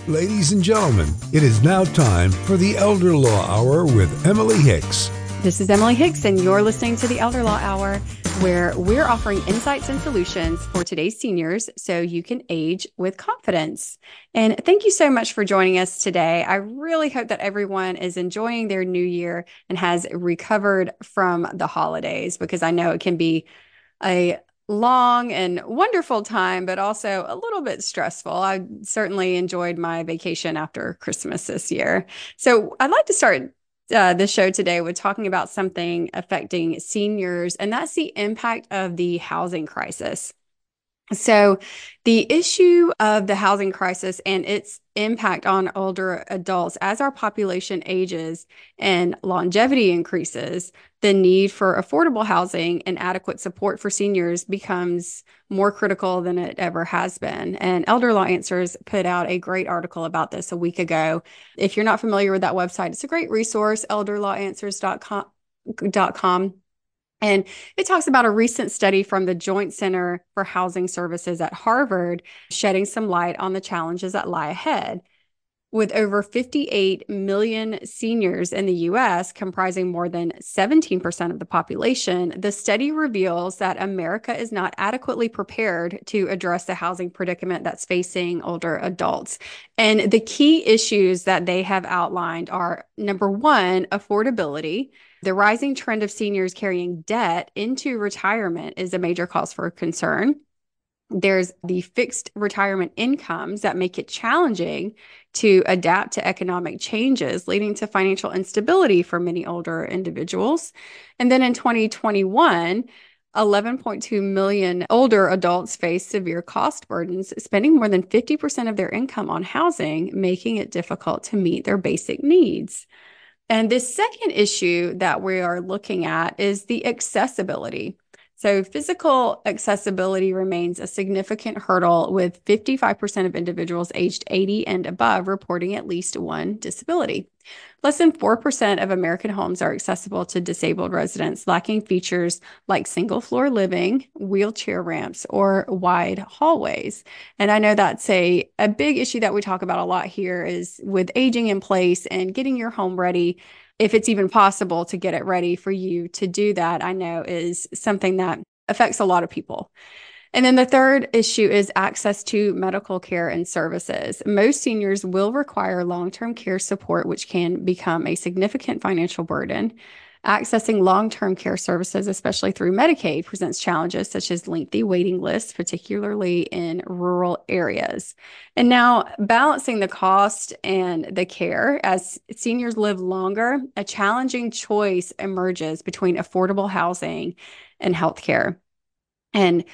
Ladies and gentlemen, it is now time for the Elder Law Hour with Emily Hicks. This is Emily Hicks, and you're listening to the Elder Law Hour, where we're offering insights and solutions for today's seniors so you can age with confidence. And thank you so much for joining us today. I really hope that everyone is enjoying their new year and has recovered from the holidays, because I know it can be a long and wonderful time, but also a little bit stressful. I certainly enjoyed my vacation after Christmas this year. So I'd like to start the show today with talking about something affecting seniors, and that's the impact of the housing crisis. So the issue of the housing crisis and its impact on older adults as our population ages and longevity increases, the need for affordable housing and adequate support for seniors becomes more critical than it ever has been. And Elder Law Answers put out a great article about this a week ago. If you're not familiar with that website, it's a great resource, elderlawanswers.com. And it talks about a recent study from the Joint Center for Housing Services at Harvard, shedding some light on the challenges that lie ahead. With over 58 million seniors in the U.S., comprising more than 17% of the population, the study reveals that America is not adequately prepared to address the housing predicament that's facing older adults. And the key issues that they have outlined are, number one, affordability. The rising trend of seniors carrying debt into retirement is a major cause for concern. There's the fixed retirement incomes that make it challenging to adapt to economic changes, leading to financial instability for many older individuals. And then in 2021, 11.2 million older adults face severe cost burdens, spending more than 50% of their income on housing, making it difficult to meet their basic needs. And this second issue that we are looking at is the accessibility. So physical accessibility remains a significant hurdle, with 55% of individuals aged 80 and above reporting at least one disability. Less than 4% of American homes are accessible to disabled residents, lacking features like single-floor living, wheelchair ramps, or wide hallways. And I know that's a big issue that we talk about a lot here, is with aging in place and getting your home ready. If it's even possible to get it ready for you to do that, I know is something that affects a lot of people. And then the third issue is access to medical care and services. Most seniors will require long-term care support, which can become a significant financial burden. Accessing long-term care services, especially through Medicaid, presents challenges such as lengthy waiting lists, particularly in rural areas. And now, balancing the cost and the care as seniors live longer, a challenging choice emerges between affordable housing and healthcare. And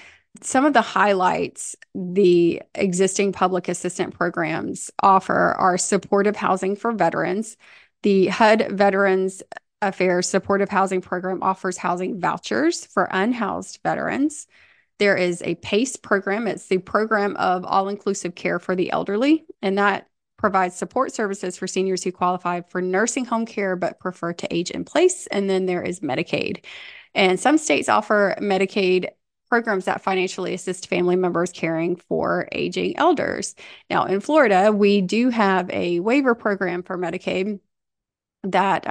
some of the highlights the existing public assistance programs offer are supportive housing for veterans. The HUD Veterans Affairs Supportive Housing Program offers housing vouchers for unhoused veterans. There is a PACE program. It's the Program of All-Inclusive Care for the Elderly, and that provides support services for seniors who qualify for nursing home care but prefer to age in place. And then there is Medicaid. And some states offer Medicaid programs that financially assist family members caring for aging elders. Now, in Florida, we do have a waiver program for Medicaid that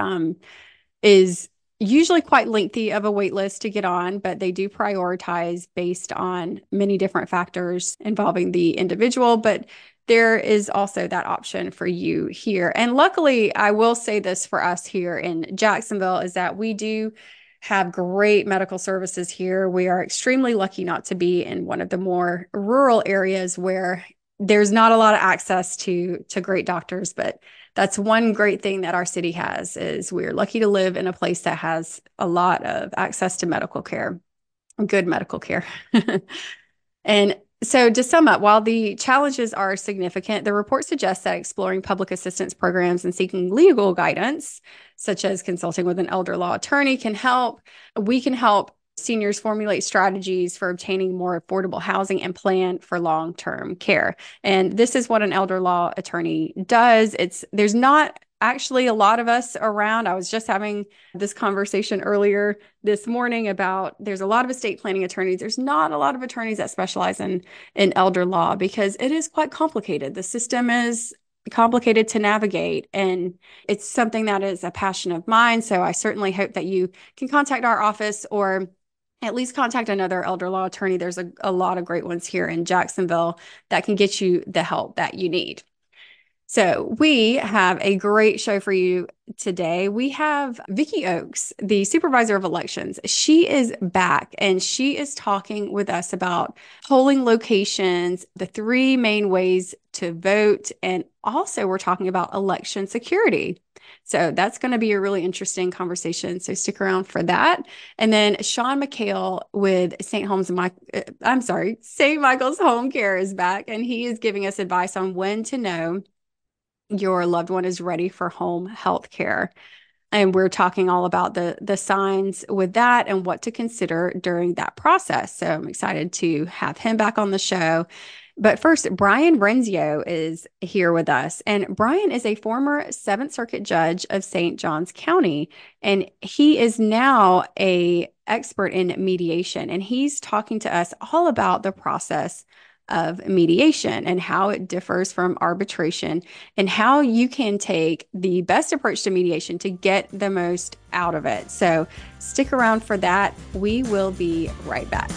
is usually quite lengthy of a wait list to get on, but they do prioritize based on many different factors involving the individual. But there is also that option for you here. And luckily, I will say this for us here in Jacksonville, is that we do have great medical services here. We are extremely lucky not to be in one of the more rural areas where there's not a lot of access to great doctors, but that's one great thing that our city has, is we're lucky to live in a place that has a lot of access to medical care, good medical care. And so to sum up, while the challenges are significant, the report suggests that exploring public assistance programs and seeking legal guidance, such as consulting with an elder law attorney, can help. We can help seniors formulate strategies for obtaining more affordable housing and plan for long-term care. And this is what an elder law attorney does. There's not actually a lot of us around. I was just having this conversation earlier this morning about there's a lot of estate planning attorneys. There's not a lot of attorneys that specialize in elder law because it is quite complicated. The system is complicated to navigate. And it's something that is a passion of mine. So I certainly hope that you can contact our office or at least contact another elder law attorney. There's a lot of great ones here in Jacksonville that can get you the help that you need. So we have a great show for you today. We have Vicky Oakes, the Supervisor of Elections. She is back and she is talking with us about polling locations, the three main ways to vote, and also we're talking about election security. So that's going to be a really interesting conversation. So stick around for that. And then Sean McHale with St. Michael's Home Care is back, and he is giving us advice on when to know your loved one is ready for home health care. And we're talking all about the signs with that and what to consider during that process. So I'm excited to have him back on the show. But first, Bryan Rendzio is here with us. And Bryan is a former Seventh Circuit judge of St. Johns County. And he is now an expert in mediation. And he's talking to us all about the process of mediation and how it differs from arbitration and how you can take the best approach to mediation to get the most out of it. So stick around for that. We will be right back.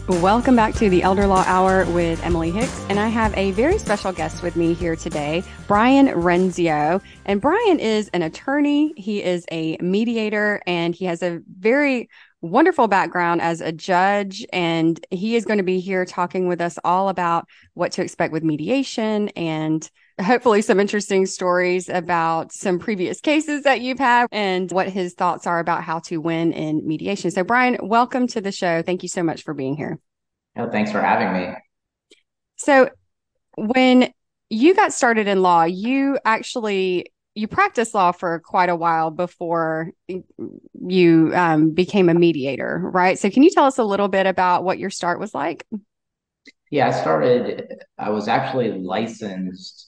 Welcome back to the Elder Law Hour with Emily Hicks. And I have a very special guest with me here today, Bryan Rendzio. And Bryan is an attorney. He is a mediator, and he has a very wonderful background as a judge. And he is going to be here talking with us all about what to expect with mediation and hopefully some interesting stories about some previous cases that you've had and what his thoughts are about how to win in mediation. So Bryan, welcome to the show. Thank you so much for being here. Oh, thanks for having me. So when you got started in law, you practiced law for quite a while before you became a mediator, right? So can you tell us a little bit about what your start was like? Yeah, I was actually licensed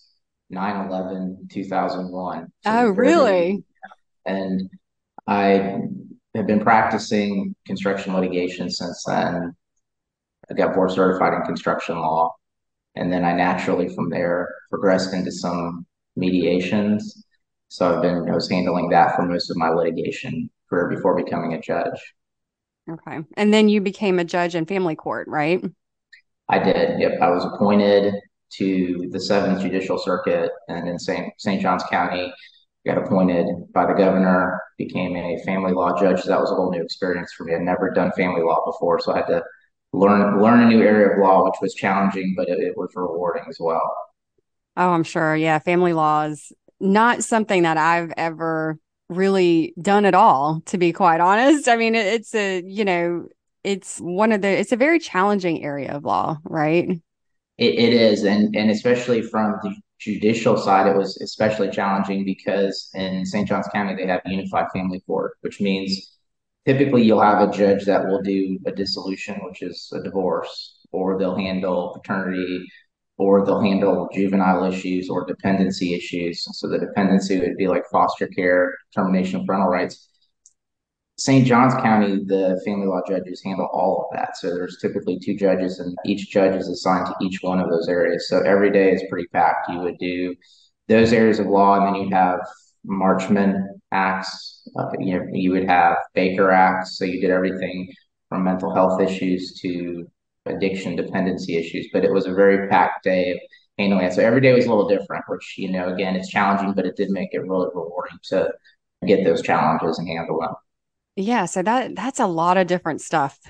9/11/2001. So Oh, the really? and I have been practicing construction litigation since then. I got board certified in construction law. And then I naturally from there progressed into some mediations. So I was handling that for most of my litigation career before becoming a judge. Okay. And then you became a judge in family court, right? I did. Yep. I was appointed to the Seventh Judicial Circuit and in St. Johns County, got appointed by the governor, became a family law judge. So that was a whole new experience for me. I'd never done family law before. So I had to learn a new area of law, which was challenging, but it was rewarding as well. Oh, I'm sure. Yeah. Family law is not something that I've ever really done at all, to be quite honest. I mean, it's a very challenging area of law, right? It is, and especially from the judicial side, it was especially challenging because in St. Johns County they have unified family court, which means typically you'll have a judge that will do a dissolution, which is a divorce, or they'll handle paternity, or they'll handle juvenile issues or dependency issues. So the dependency would be like foster care, termination of parental rights. St. Johns County, the family law judges handle all of that. So there's typically two judges, and each judge is assigned to each one of those areas. So every day is pretty packed. You would do those areas of law, and then you'd have Marchman acts. You would have Baker acts. So you did everything from mental health issues to addiction, dependency issues. But it was a very packed day of handling it. So every day was a little different, which again, it's challenging, but it did make it really rewarding to get those challenges and handle them. Yeah, so that's a lot of different stuff.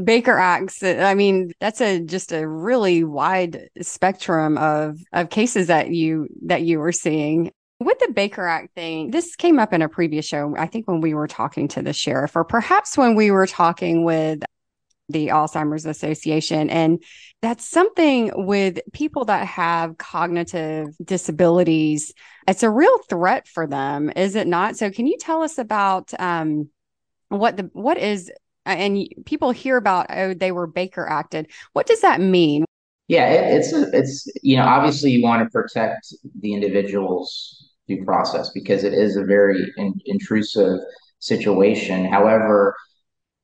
Baker Acts. I mean, that's just a really wide spectrum of cases that you were seeing. With the Baker Act thing, this came up in a previous show, I think when we were talking to the sheriff, or perhaps when we were talking with the Alzheimer's Association. And that's something with people that have cognitive disabilities. It's a real threat for them, is it not? So can you tell us about what is, and people hear about, oh, they were Baker acted. What does that mean? Yeah, it's obviously you want to protect the individual's due process because it is a very intrusive situation. However,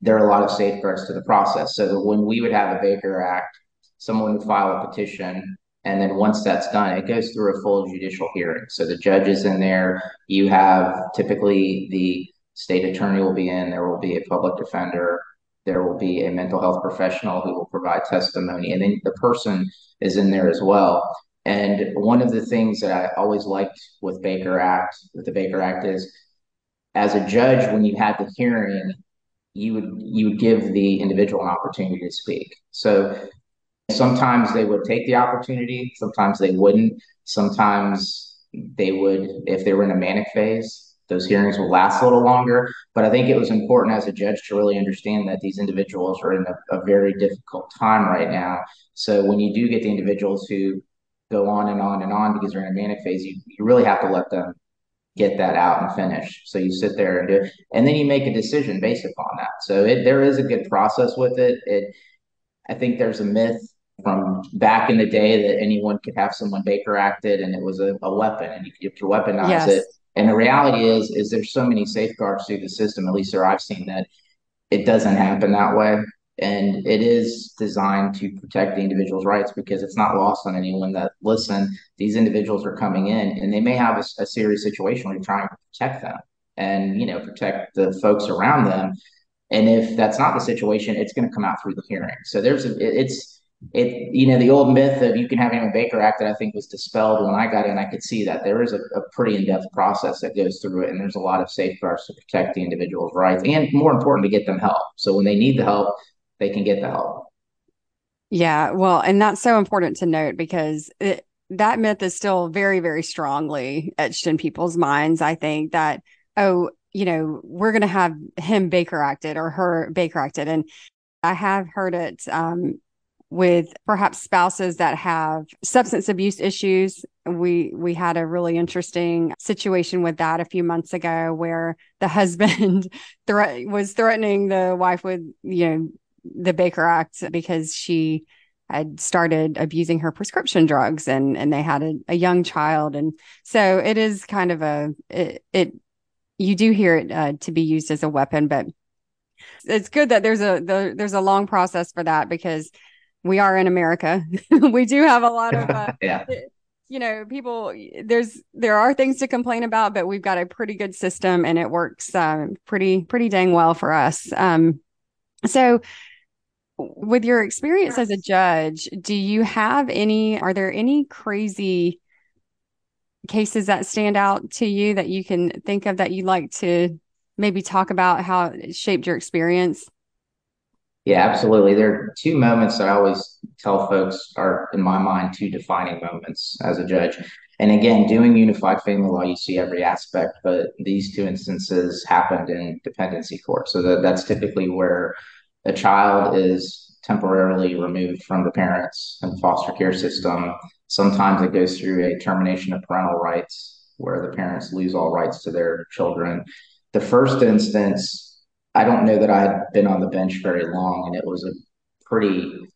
there are a lot of safeguards to the process. So when we would have a Baker Act, someone would file a petition, And then once that's done, it goes through a full judicial hearing. So the judge is in there. You have typically the state attorney will be in, there will be a public defender, there will be a mental health professional who will provide testimony, and then the person is in there as well. And one of the things that I always liked with the Baker Act is, as a judge, when you had the hearing, you would give the individual an opportunity to speak. So sometimes they would take the opportunity, sometimes they wouldn't. Sometimes they would, if they were in a manic phase, those hearings will last a little longer. But I think it was important as a judge to really understand that these individuals are in a very difficult time right now. So when you do get the individuals who go on and on and on because they're in a manic phase, you really have to let them get that out and finish. So you sit there and do it, and then you make a decision based upon that. So there is a good process with it. I think there's a myth from back in the day that anyone could have someone Baker acted and it was a weapon and you could weaponize it. Yes. And the reality is there's so many safeguards through the system, at least there I've seen, that it doesn't happen that way. And it is designed to protect the individual's rights, because it's not lost on anyone that, listen, these individuals are coming in and they may have a serious situation where you're trying to protect them and, protect the folks around them. And if that's not the situation, it's going to come out through the hearing. So the old myth of you can have a Baker Act, that I think was dispelled when I got in. I could see that there is a pretty in-depth process that goes through it, and there's a lot of safeguards to protect the individual's rights, and more important, to get them help. So when they need the help, they can get the help. Yeah, well, and that's so important to note, because that myth is still very, very strongly etched in people's minds. I think that, oh, we're going to have him Baker acted or her Baker acted. And I have heard it with perhaps spouses that have substance abuse issues. We had a really interesting situation with that a few months ago, where the husband was threatening the wife with, the Baker Act, because she had started abusing her prescription drugs, and they had a young child. And so it is kind of you do hear it to be used as a weapon, but it's good that there's a long process for that, because we are in America. We do have a lot of Yeah. People, there are things to complain about, but we've got a pretty good system, and it works pretty dang well for us. So with your experience as a judge, are there any crazy cases that stand out to you that you can think of that you'd like to maybe talk about how it shaped your experience? Yeah, absolutely. There are two moments that I always tell folks are, in my mind, two defining moments as a judge. And again, doing unified family law, you see every aspect, but these two instances happened in dependency court. So that's typically where a child is temporarily removed from the parents and foster care system. Sometimes it goes through a termination of parental rights, where the parents lose all rights to their children. The first instance, I don't know that I had been on the bench very long, and it was a pretty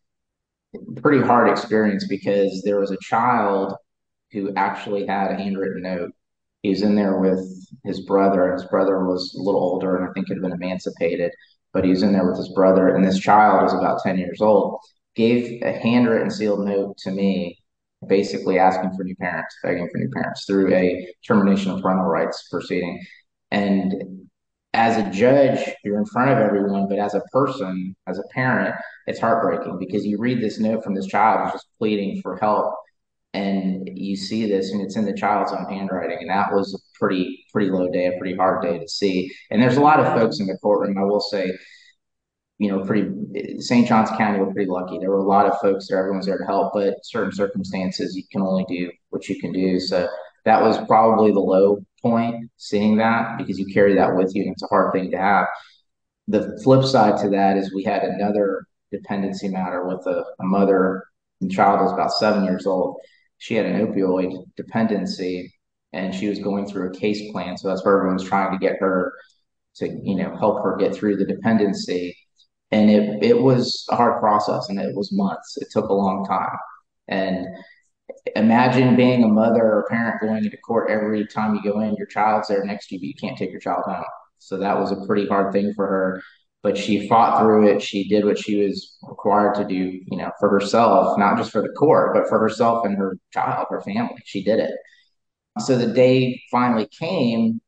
hard experience, because there was a child who actually had a handwritten note. He was in there with his brother. His brother was a little older and I think had been emancipated, but he was in there with his brother. And this child was about 10 years old, gave a handwritten sealed note to me, basically asking for new parents, begging for new parents through a termination of parental rights proceeding. And as a judge, you're in front of everyone, but as a person, as a parent, it's heartbreaking, because you read this note from this child who's just pleading for help, and you see this, and it's in the child's own handwriting. And that was a pretty low day, a pretty hard day to see. And there's a lot of folks in the courtroom, I will say, St. Johns County, we're pretty lucky. There were a lot of folks there, everyone's there to help, but certain circumstances, you can only do what you can do. So that was probably the low point, seeing that, because you carry that with you and it's a hard thing to have. The flip side to that is we had another dependency matter with a mother, and the child was about 7 years old. She had an opioid dependency, and she was going through a case plan. So that's where everyone's trying to get her to, help her get through the dependency. And it was a hard process, and it was months. It took a long time. And imagine being a mother or a parent going into court every time you go in, your child's there next to you, but you can't take your child home. So that was a pretty hard thing for her. but she fought through it. She did what she was required to do, for herself, not just for the court, but for herself and her child, her family. She did it. So the day finally came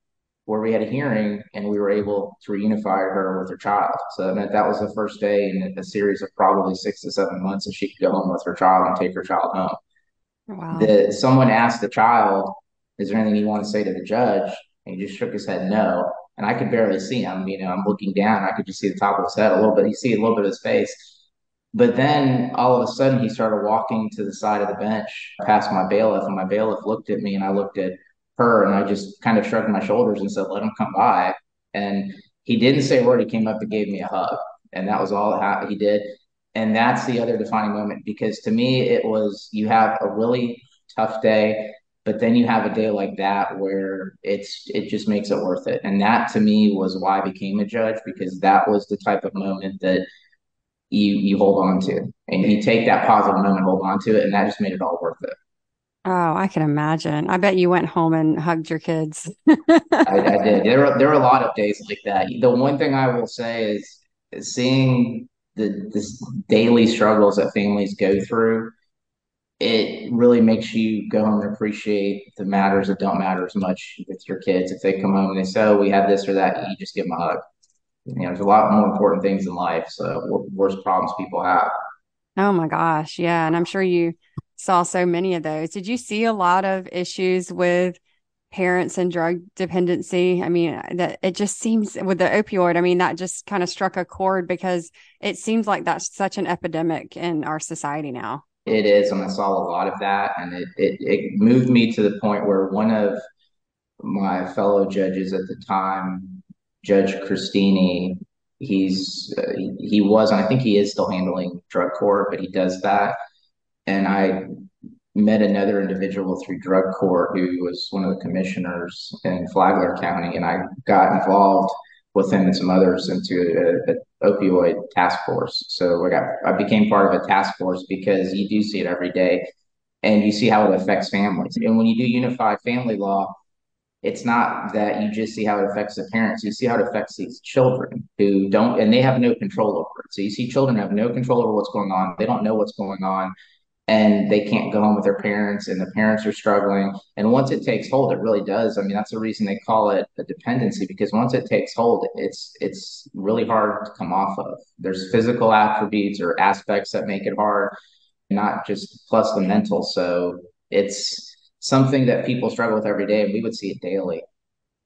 where we had a hearing and we were able to reunify her with her child. So that was the first day in a series of probably 6 to 7 months that she could go home with her child and take her child home. Wow. Someone asked the child, "Is there anything you want to say to the judge?" And he just shook his head no. And I could barely see him. I'm looking down. I could just see the top of his head a little bit. You see a little bit of his face. But then all of a sudden, he started walking to the side of the bench past my bailiff. And my bailiff looked at me and I looked at her and I just kind of shrugged my shoulders and said, "Let him come by." And he didn't say a word. He came up and gave me a hug. And that was all he did. And that's the other defining moment, because to me, it was, you have a really tough day, but then you have a day like that where it just makes it worth it. And that to me was why I became a judge, because that was the type of moment that you hold on to, and you take that positive moment, hold on to it, and that just made it all worth it. Oh, I can imagine. I bet you went home and hugged your kids. I did. There were a lot of days like that. The one thing I will say is seeing this daily struggles that families go through. It really makes you go home and appreciate the matters that don't matter as much with your kids. If they come home and they say, "Oh, we had this or that," you just give them a hug. There's a lot more important things in life. So worse problems people have. Oh my gosh. Yeah. And I'm sure you saw so many of those. Did you see a lot of issues with parents and drug dependency? I mean, that it just seems with the opioid, I mean, that just kind of struck a chord because it seems like that's such an epidemic in our society now. It is, and I saw a lot of that, and it moved me to the point where one of my fellow judges at the time, Judge Christini, he was, and I think he is still handling drug court, but he does that. And I met another individual through drug court who was one of the commissioners in Flagler County, and I got involved with him and some others into a opioid task force. So I became part of a task force because you do see it every day, and you see how it affects families. And when you do unified family law, it's not that you just see how it affects the parents. You see how it affects these children who don't, and they have no control over it. So you see children have no control over what's going on. They don't know what's going on, and they can't go home with their parents, and the parents are struggling. And once it takes hold, it really does. I mean, that's the reason they call it a dependency, because once it takes hold, it's really hard to come off of. There's physical attributes or aspects that make it hard, not just plus the mental. So it's something that people struggle with every day, and we would see it daily.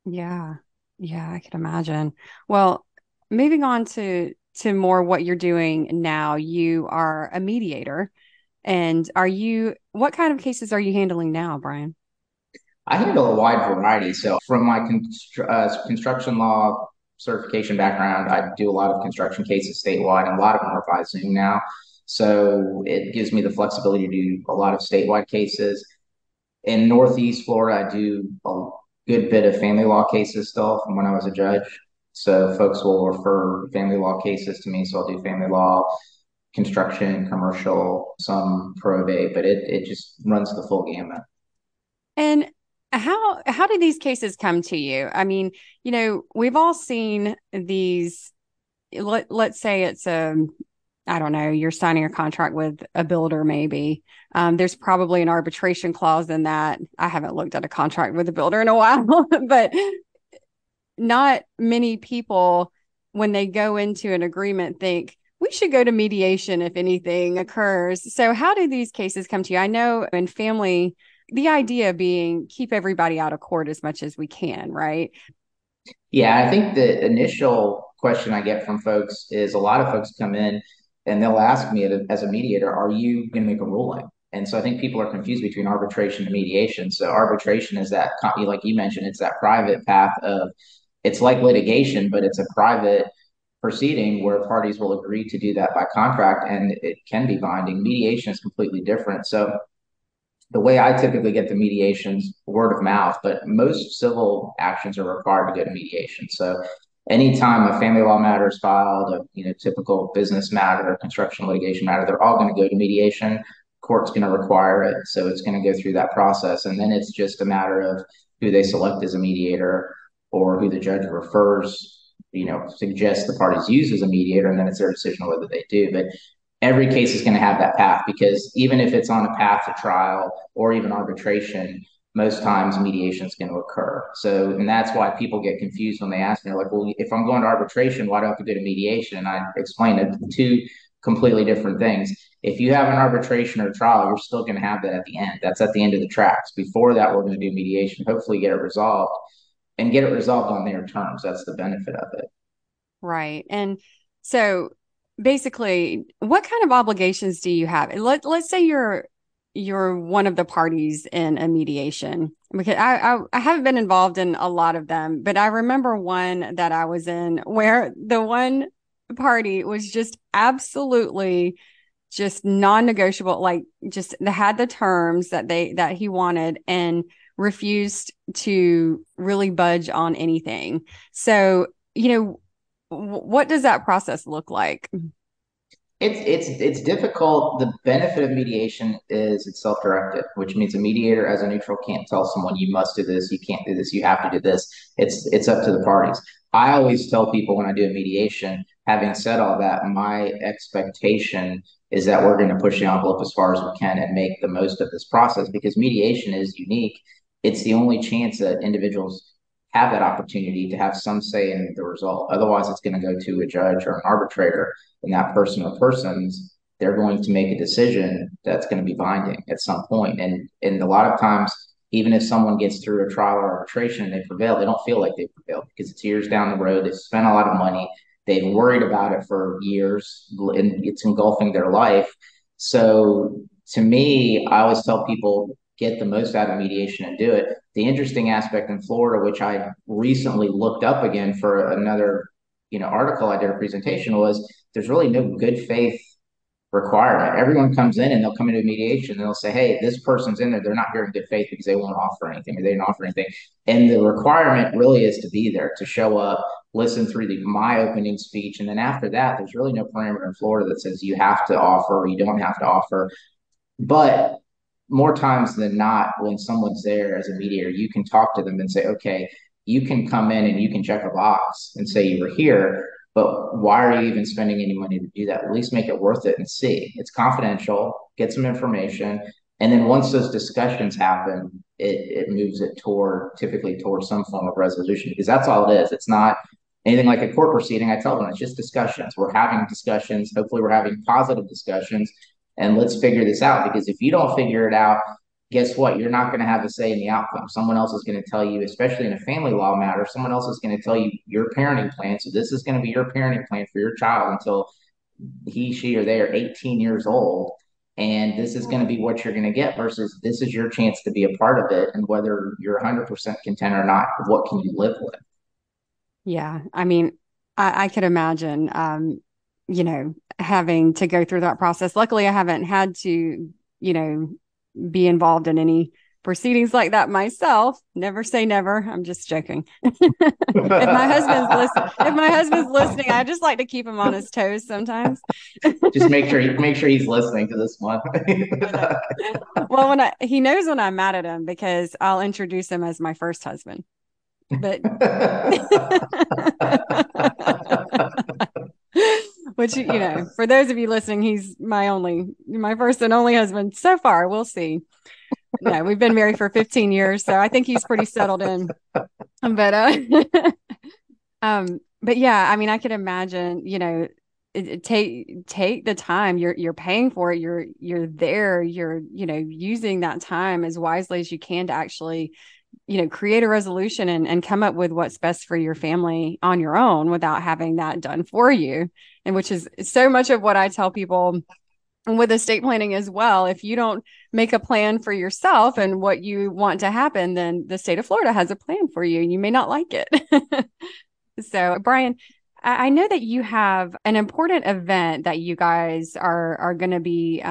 Yeah. Yeah, I can imagine. Well, moving on to more what you're doing now, you are a mediator. And what kind of cases are you handling now, Bryan? I handle a wide variety. So, from my construction law certification background, I do a lot of construction cases statewide, and a lot of them are by Zoom now. So, it gives me the flexibility to do a lot of statewide cases. In Northeast Florida, I do a good bit of family law cases still from when I was a judge. So, folks will refer family law cases to me. So, I'll do family law, construction, commercial, some probate, but it just runs the full gamut. And how do these cases come to you? I mean, we've all seen these. Let's say it's I don't know, you're signing a contract with a builder, maybe. There's probably an arbitration clause in that. I haven't looked at a contract with a builder in a while, but not many people, when they go into an agreement, think we should go to mediation if anything occurs. So, how do these cases come to you? I know in family, the idea being keep everybody out of court as much as we can, right? Yeah, I think the initial question I get from folks is, a lot of folks come in and they'll ask me as a mediator, "Are you going to make a ruling?" And so I think people are confused between arbitration and mediation. So arbitration is that, like you mentioned, it's that private path of, it's like litigation, but it's a private proceeding where parties will agree to do that by contract, and it can be binding. Mediation is completely different. So the way I typically get the mediations, word of mouth, but most civil actions are required to go to mediation. So anytime a family law matter is filed, a typical business matter, construction litigation matter, they're all going to go to mediation. Court's going to require it, so it's going to go through that process, and then it's just a matter of who they select as a mediator or who the judge refers suggest the parties use as a mediator, and then it's their decision whether they do. But every case is going to have that path, because even if it's on a path to trial or even arbitration, most times mediation is going to occur. So, and that's why people get confused when they ask me, they're like, well, if I'm going to arbitration, why do I have to go to mediation? And I explain it, two completely different things. If you have an arbitration or trial, you're still going to have that at the end. That's at the end of the tracks. Before that, we're going to do mediation, hopefully get it resolved and get it resolved on their terms. That's the benefit of it. Right. And so basically, what kind of obligations do you have? Let's say you're one of the parties in a mediation, because I haven't been involved in a lot of them, but I remember one that I was in where the one party was just absolutely just non-negotiable, like just they had the terms that he wanted and refused to really budge on anything. So, what does that process look like? It's difficult. The benefit of mediation is it's self-directed, which means a mediator as a neutral can't tell someone you must do this, you can't do this, you have to do this. It's up to the parties. I always tell people when I do a mediation, having said all that, my expectation is that we're going to push the envelope as far as we can and make the most of this process, because mediation is unique. It's the only chance that individuals have that opportunity to have some say in the result. Otherwise, it's going to go to a judge or an arbitrator, and that person or persons, they're going to make a decision that's going to be binding at some point. And a lot of times, even if someone gets through a trial or arbitration and they prevail, they don't feel like they prevailed, because it's years down the road. They've spent a lot of money. They've worried about it for years, and it's engulfing their life. So to me, I always tell people, get the most out of mediation and do it. The interesting aspect in Florida, which I recently looked up again for another article I did a presentation, was there's really no good faith requirement. Everyone comes in and they'll come into mediation and they'll say, hey, this person's in there, they're not here in good faith because they won't offer anything or they didn't offer anything. And the requirement really is to be there, to show up, listen through my opening speech. And then after that, there's really no parameter in Florida that says you have to offer or you don't have to offer. But more times than not, when someone's there as a mediator, you can talk to them and say, okay, you can come in and you can check a box and say you were here, but why are you even spending any money to do that? At least make it worth it and see. It's confidential, get some information. And then once those discussions happen, it moves it typically towards some form of resolution, because that's all it is. It's not anything like a court proceeding. I tell them it's just discussions. We're having discussions. Hopefully we're having positive discussions, and let's figure this out. Because if you don't figure it out, guess what? You're not going to have a say in the outcome. Someone else is going to tell you, especially in a family law matter, someone else is going to tell you your parenting plan. So this is going to be your parenting plan for your child until he, she, or they are 18 years old. And this is going to be what you're going to get, versus this is your chance to be a part of it. And whether you're 100% content or not, what can you live with? Yeah. I mean, I could imagine, having to go through that process. Luckily, I haven't had to, be involved in any proceedings like that myself. Never say never. I'm just joking. If my husband's listening, I just like to keep him on his toes sometimes. Just make sure he's listening to this one. Well, he knows when I'm mad at him, because I'll introduce him as my first husband. But which, for those of you listening, he's my first and only husband so far. We'll see. No, we've been married for 15 years, so I think he's pretty settled in. But yeah, I mean, I could imagine, take the time. You're paying for it. You're there. You're using that time as wisely as you can to actually create a resolution and come up with what's best for your family on your own without having that done for you. And which is so much of what I tell people with estate planning as well. If you don't make a plan for yourself and what you want to happen, then the state of Florida has a plan for you and you may not like it. So, Bryan, I know that you have an important event that you guys are going to be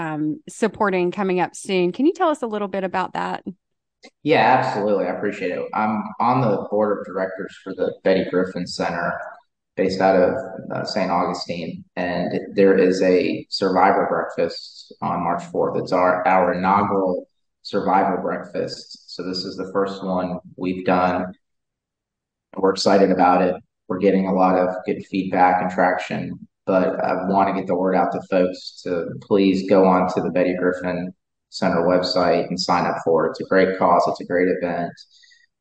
supporting coming up soon. Can you tell us a little bit about that? Yeah, absolutely. I appreciate it. I'm on the board of directors for the Betty Griffin Center based out of St. Augustine. And there is a survivor breakfast on March 4th. It's our inaugural survivor breakfast. So this is the first one we've done. We're excited about it. we're getting a lot of good feedback and traction. But I want to get the word out to folks to please go on to the Betty Griffin Center website and sign up for it. It's a great cause. It's a great event.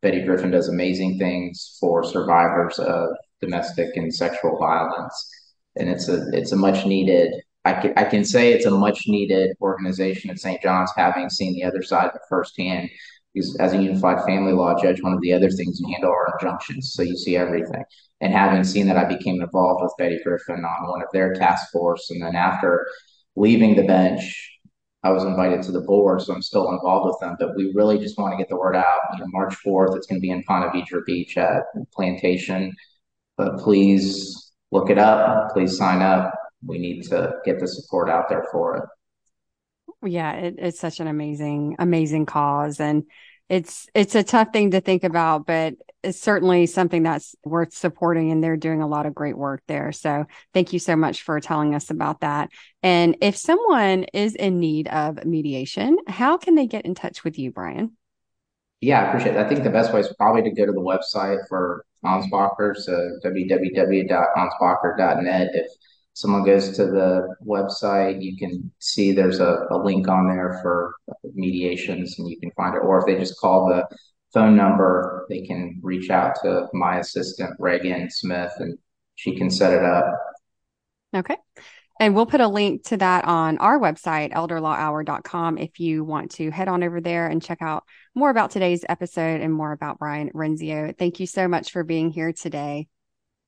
Betty Griffin does amazing things for survivors of domestic and sexual violence, and it's a much needed. I can say it's a much needed organization at St. John's, having seen the other side of it firsthand. Because as a unified family law judge, one of the other things you handle are injunctions, so you see everything. And having seen that, I became involved with Betty Griffin on one of their task force, and then after leaving the bench, I was invited to the board, so I'm still involved with them. But we really just want to get the word out. March 4th, it's going to be in Ponte Vedra Beach at Plantation. But please look it up. Please sign up. We need to get the support out there for it. Yeah, it's such an amazing cause. And it's a tough thing to think about, but it's certainly something that's worth supporting, and they're doing a lot of great work there. So thank you so much for telling us about that. And if someone is in need of mediation, how can they get in touch with you, Bryan? Yeah, I appreciate it. I think the best way is probably to go to the website for Ansbacher, so www.ansbacher.net. If someone goes to the website, you can see there's a link on there for mediations, and you can find it. Or if they just call the phone number, they can reach out to my assistant, Reagan Smith, and she can set it up. Okay. And we'll put a link to that on our website, elderlawhour.com, if you want to head on over there and check out more about today's episode and more about Bryan Rendzio. Thank you so much for being here today.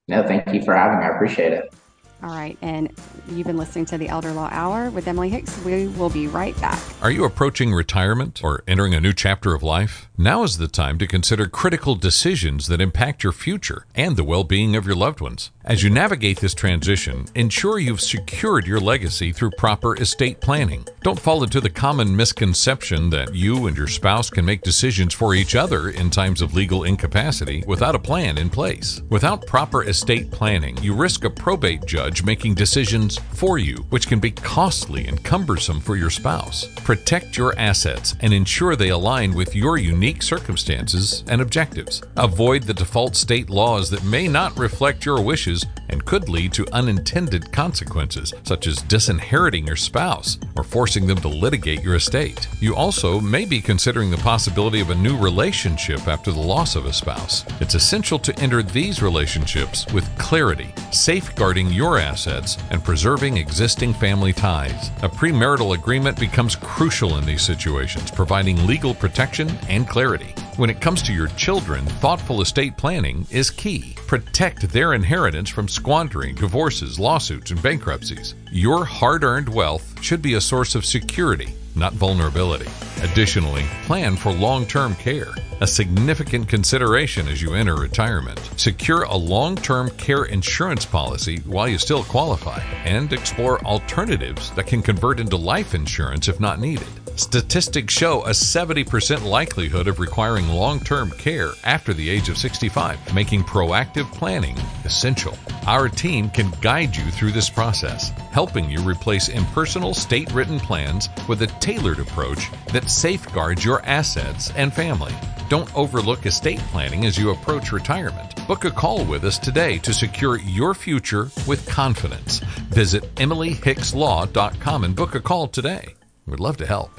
No, thank you for having me. I appreciate it. All right. And you've been listening to the Elder Law Hour with Emily Hicks. We will be right back. Are you approaching retirement or entering a new chapter of life? Now is the time to consider critical decisions that impact your future and the well-being of your loved ones. As you navigate this transition, ensure you've secured your legacy through proper estate planning. Don't fall into the common misconception that you and your spouse can make decisions for each other in times of legal incapacity without a plan in place. Without proper estate planning, you risk a probate judge making decisions for you, which can be costly and cumbersome for your spouse. Protect your assets and ensure they align with your unique circumstances and objectives. Avoid the default state laws that may not reflect your wishes and could lead to unintended consequences, such as disinheriting your spouse or forcing them to litigate your estate. You also may be considering the possibility of a new relationship after the loss of a spouse. It's essential to enter these relationships with clarity, safeguarding your assets and preserving existing family ties. A premarital agreement becomes crucial in these situations, providing legal protection and clarity. When it comes to your children, thoughtful estate planning is key. Protect their inheritance from squandering, divorces, lawsuits, and bankruptcies. Your hard-earned wealth should be a source of security, not vulnerability. Additionally, plan for long-term care, a significant consideration as you enter retirement. Secure a long-term care insurance policy while you still qualify, and explore alternatives that can convert into life insurance if not needed. Statistics show a 70% likelihood of requiring long-term care after the age of 65, making proactive planning essential. Our team can guide you through this process, helping you replace impersonal state-written plans with a tailored approach that safeguards your assets and family. Don't overlook estate planning as you approach retirement. Book a call with us today to secure your future with confidence. Visit emilyhickslaw.com and book a call today. We'd love to help.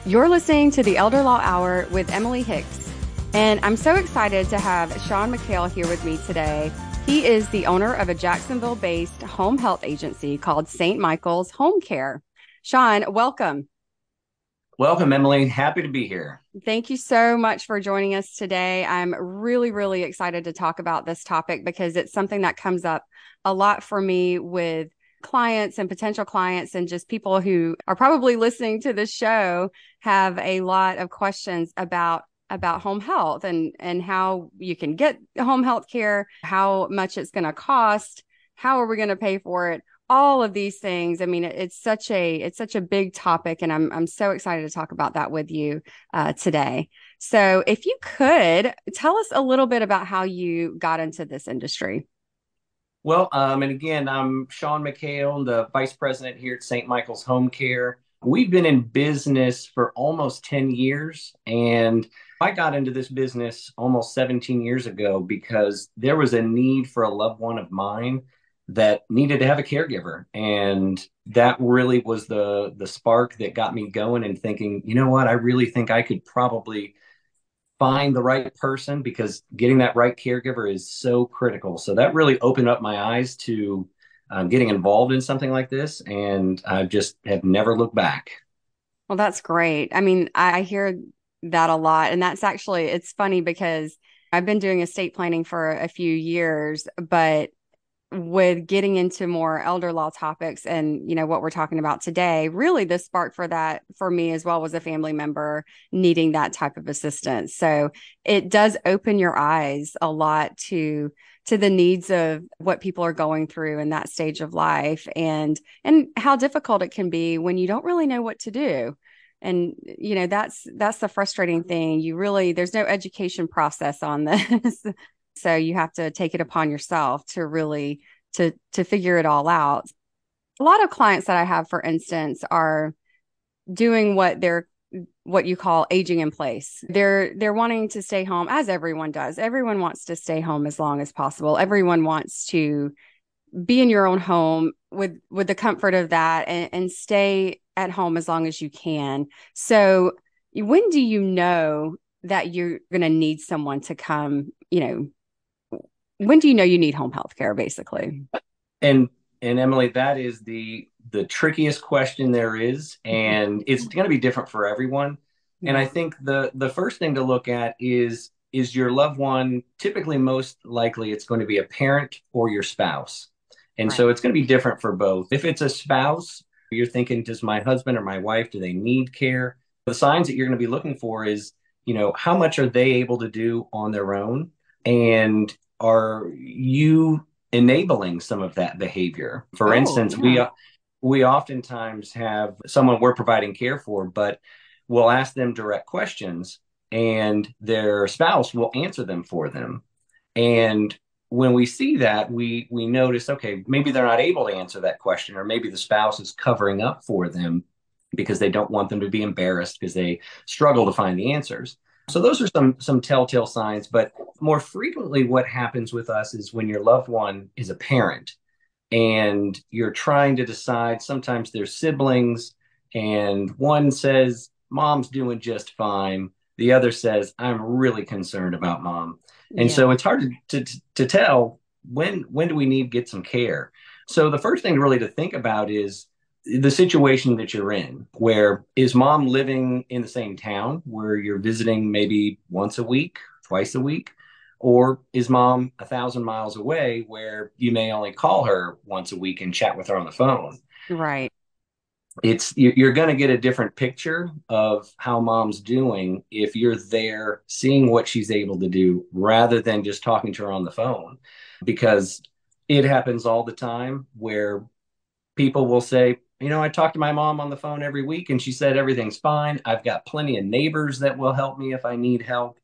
You're listening to the Elder Law Hour with Emily Hicks, and I'm so excited to have Sean McHale here with me today. He is the owner of a Jacksonville-based home health agency called St. Michael's Home Care. Sean, welcome. Welcome, Emily. Happy to be here. Thank you so much for joining us today. I'm really, really excited to talk about this topic because it's something that comes up a lot for me with clients and potential clients, and just people who are probably listening to this show have a lot of questions about home health and how you can get home health care, how much it's going to cost, how are we going to pay for it, all of these things. I mean, it's such a big topic, and I'm so excited to talk about that with you today. So if you could tell us a little bit about how you got into this industry. Well, and again, I'm Sean McHale, the vice president here at St. Michael's Home Care. We've been in business for almost 10 years, and I got into this business almost 17 years ago because there was a need for a loved one of mine that needed to have a caregiver. And that really was the spark that got me going and thinking, you know what, I really think I could probably find the right person, because getting that right caregiver is so critical. So that really opened up my eyes to getting involved in something like this. And I just have never looked back. Well, that's great. I mean, I hear that a lot. And that's actually, it's funny because I've been doing estate planning for a few years, but with getting into more elder law topics and, you know, what we're talking about today, really the spark for that for me as well was a family member needing that type of assistance. So it does open your eyes a lot to the needs of what people are going through in that stage of life, and how difficult it can be when you don't really know what to do. And, you know, that's the frustrating thing. There's no education process on this. So you have to take it upon yourself to really to figure it all out. A lot of clients that I have, for instance, are doing what you call aging in place. They're wanting to stay home, as everyone does. Everyone wants to stay home as long as possible. Everyone wants to be in your own home with the comfort of that, and stay at home as long as you can. So when do you know that you're going to need someone to come, you know, when do you know you need home health care, basically? And Emily, that is the trickiest question there is, and it's going to be different for everyone. And I think the first thing to look at is your loved one. Typically, most likely, it's going to be a parent or your spouse. And so it's going to be different for both. If it's a spouse, you're thinking, does my husband or my wife, do they need care? The signs that you're going to be looking for is, you know, how much are they able to do on their own? And are you enabling some of that behavior? For instance, we oftentimes have someone we're providing care for, but we'll ask them direct questions and their spouse will answer them for them. And when we see that, we notice, okay, maybe they're not able to answer that question, or maybe the spouse is covering up for them because they don't want them to be embarrassed because they struggle to find the answers. So those are some telltale signs. But more frequently, what happens with us is when your loved one is a parent and you're trying to decide. Sometimes there's siblings, and one says, mom's doing just fine. The other says, I'm really concerned about mom. And so it's hard to tell when do we need to get some care. So the first thing really to think about is the situation that you're in. Where is mom living in the same town where you're visiting maybe once a week, twice a week? Or is mom 1,000 miles away where you may only call her once a week and chat with her on the phone? Right. You're going to get a different picture of how mom's doing if you're there seeing what she's able to do rather than just talking to her on the phone. Because it happens all the time where people will say, you know, I talk to my mom on the phone every week and she said everything's fine. I've got plenty of neighbors that will help me if I need help.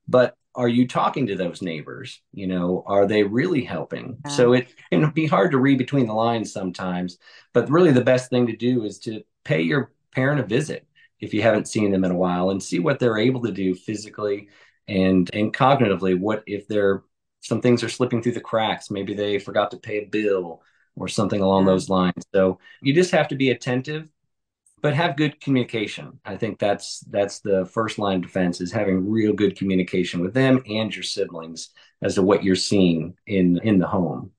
But are you talking to those neighbors? You know, are they really helping? So it can be hard to read between the lines sometimes. But really the best thing to do is to pay your parent a visit if you haven't seen them in a while, and see what they're able to do physically and cognitively. What if some things are slipping through the cracks? Maybe they forgot to pay a bill or something along those lines. So you just have to be attentive, but have good communication. I think that's the first line of defense, is having real good communication with them and your siblings as to what you're seeing in the home.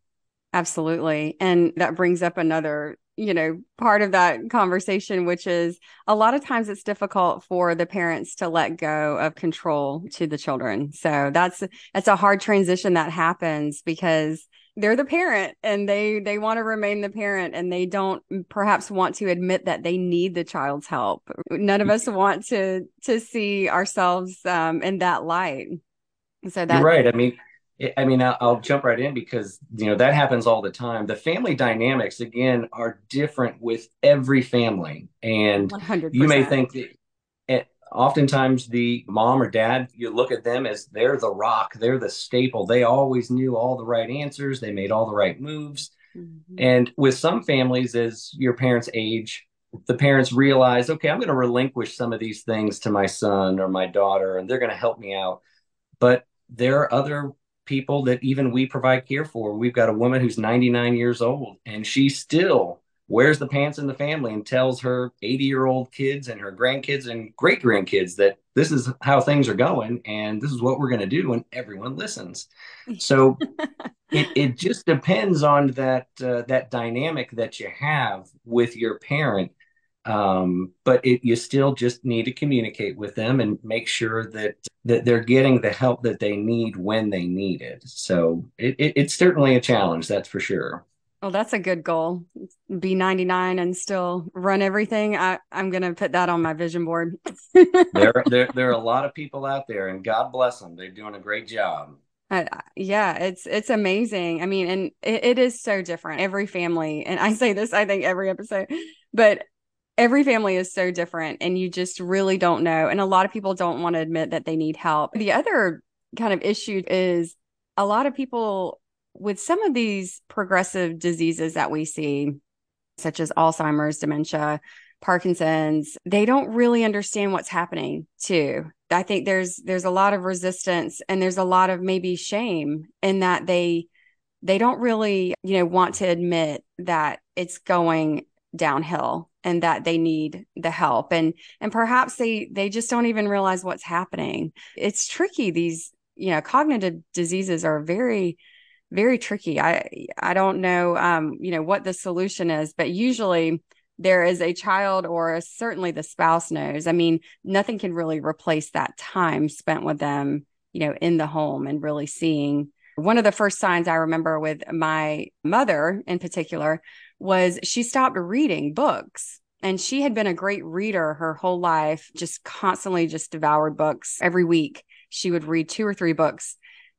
Absolutely. And that brings up another, you know, part of that conversation, which is a lot of times it's difficult for the parents to let go of control to the children. So that's a hard transition that happens because they're the parent and they want to remain the parent, and they don't perhaps want to admit that they need the child's help. None of us want to see ourselves in that light. So You're right. I mean, I'll jump right in because, you know, that happens all the time. The family dynamics, again, are different with every family. And 100%. You may think that oftentimes the mom or dad, you look at them as they're the rock, they're the staple. They always knew all the right answers. They made all the right moves. Mm-hmm. And with some families, as your parents age, the parents realize, okay, I'm going to relinquish some of these things to my son or my daughter, and they're going to help me out. But there are other people that even we provide care for. We've got a woman who's 99 years old, and she still wears the pants in the family and tells her 80-year-old kids and her grandkids and great grandkids that this is how things are going and this is what we're going to do, and everyone listens. So it just depends on that dynamic that you have with your parent. But you still just need to communicate with them and make sure that they're getting the help that they need when they need it. So it's certainly a challenge, that's for sure. Well, that's a good goal. Be 99 and still run everything. I'm going to put that on my vision board. There are a lot of people out there, and God bless them. They're doing a great job. Yeah, it's amazing. I mean, and it is so different. Every family, and I say this, I think every episode, but every family is so different, and you just really don't know. And a lot of people don't want to admit that they need help. The other kind of issue is a lot of people with some of these progressive diseases that we see, such as Alzheimer's, dementia, Parkinson's, they don't really understand what's happening too. I think there's a lot of resistance, and there's a lot of maybe shame in that they don't really, want to admit that it's going downhill and that they need the help. And perhaps they just don't even realize what's happening. It's tricky. These, cognitive diseases are very, very tricky. I don't know, what the solution is, but usually there is a child, or certainly the spouse knows. I mean, nothing can really replace that time spent with them, in the home and really seeing. One of the first signs I remember with my mother in particular was she stopped reading books. And she had been a great reader her whole life, just constantly just devoured books. Every week she would read 2 or 3 books.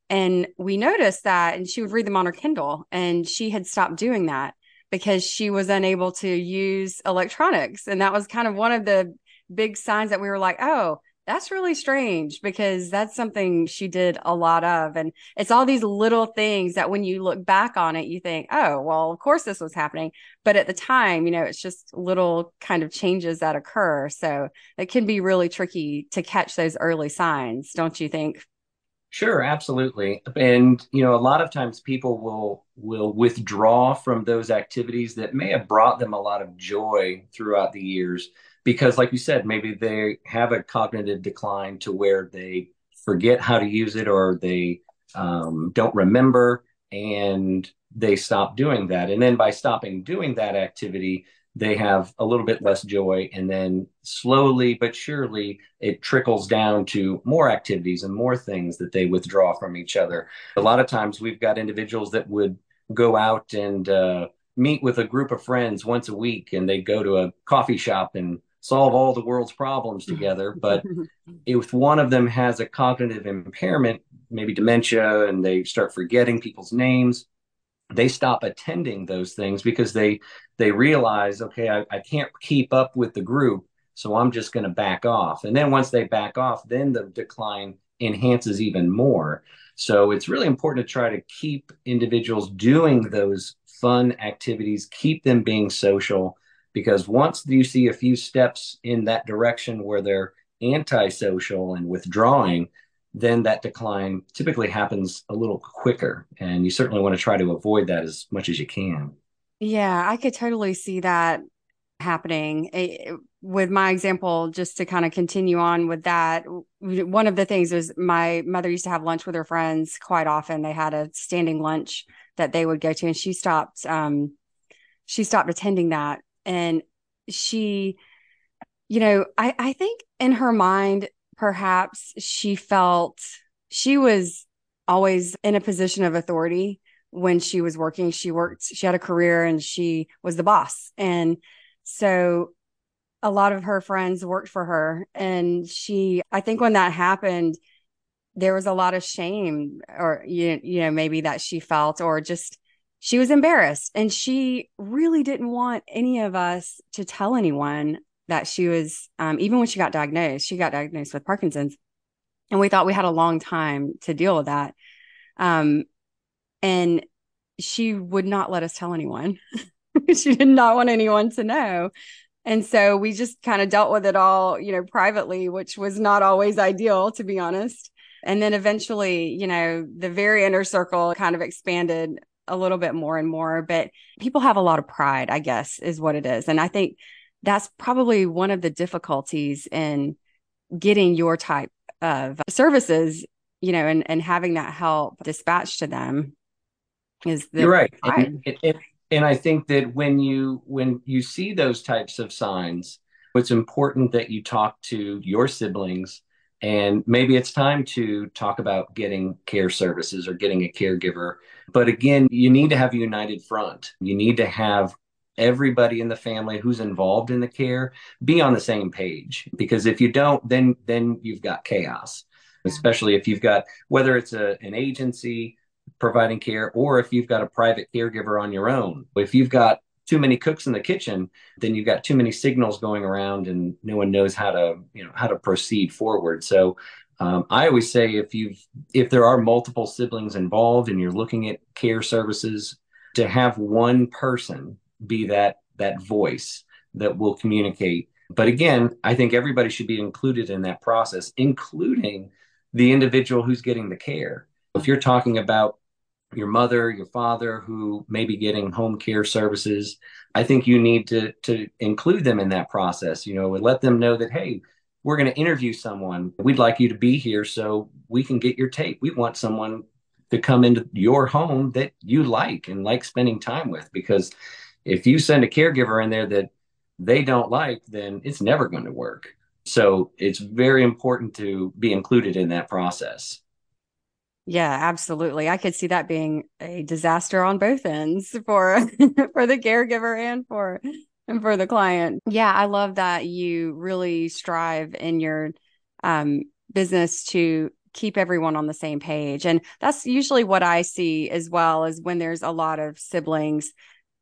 And we noticed that, and she would read them on her Kindle, and she had stopped doing that because she was unable to use electronics. And that was kind of one of the big signs that we were like, oh, that's really strange, because that's something she did a lot of. And it's all these little things that when you look back on it, you think, oh, well, of course this was happening. But at the time, it's just little kind of changes that occur. So it can be really tricky to catch those early signs, don't you think? Sure, absolutely. And a lot of times people will withdraw from those activities that may have brought them a lot of joy throughout the years because, like you said, maybe they have a cognitive decline to where they forget how to use it, or they don't remember, and they stop doing that. And then by stopping doing that activity, they have a little bit less joy, and then slowly but surely it trickles down to more activities and more things that they withdraw from each other. A lot of times we've got individuals that would go out and meet with a group of friends once a week, and they go to a coffee shop and solve all the world's problems together. But if one of them has a cognitive impairment, maybe dementia, and they start forgetting people's names, they stop attending those things because they realize, okay, I can't keep up with the group, so I'm just going to back off. And then once they back off, then the decline enhances even more. So it's really important to try to keep individuals doing those fun activities, keep them being social, because once you see a few steps in that direction where they're antisocial and withdrawing, then that decline typically happens a little quicker. And you certainly want to try to avoid that as much as you can. Yeah, I could totally see that happening. With my example, just to kind of continue on with that, one of the things was my mother used to have lunch with her friends quite often. They had a standing lunch that they would go to, and she stopped attending that. And she, I think in her mind, perhaps she felt she was always in a position of authority when she was working. She had a career, and she was the boss. And so a lot of her friends worked for her. And I think when that happened, there was a lot of shame, or, maybe that she felt, or just she was embarrassed. And she really didn't want any of us to tell anyone that she was, even when she got diagnosed with Parkinson's. And we thought we had a long time to deal with that. And she would not let us tell anyone. She did not want anyone to know. And so we just kind of dealt with it all, privately, which was not always ideal, to be honest. And then eventually, the very inner circle kind of expanded a little bit more and more. But people have a lot of pride, I guess, is what it is. And I think that's probably one of the difficulties in getting your type of services, and having that help dispatched to them is the You're right. pride. And I think that when you see those types of signs, it's important that you talk to your siblings, and maybe it's time to talk about getting care services or getting a caregiver. But again, you need to have a united front. You need to have everybody in the family who's involved in the care be on the same page, because if you don't, then you've got chaos, especially if you've got, whether it's an agency providing care, or if you've got a private caregiver on your own. If you've got too many cooks in the kitchen, then you've got too many signals going around and no one knows how to proceed forward. So I always say, if there are multiple siblings involved and you're looking at care services, to have one person be that voice that will communicate. But again, I think everybody should be included in that process, including the individual who's getting the care. If you're talking about your mother, your father, who may be getting home care services, I think you need to include them in that process, and let them know that, hey, we're going to interview someone. We'd like you to be here so we can get your tape. We want someone to come into your home that you like and like spending time with, because if you send a caregiver in there that they don't like, then it's never going to work. So it's very important to be included in that process. Yeah, absolutely. I could see that being a disaster on both ends for for the caregiver and for the client. Yeah, I love that you really strive in your business to keep everyone on the same page. And that's usually what I see as well, is when there's a lot of siblings,